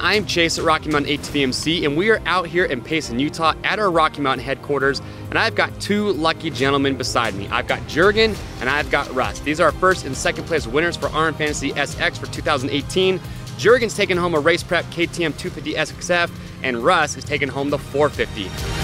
I'm Chase at Rocky Mountain ATVMC, and we are out here in Payson, Utah at our Rocky Mountain headquarters, and I've got two lucky gentlemen beside me. I've got Jurgen and I've got Russ. These are our first and second place winners for RMFantasySX for 2018. Jurgen's taking home a Race Prep KTM 250 SXF, and Russ is taking home the 450.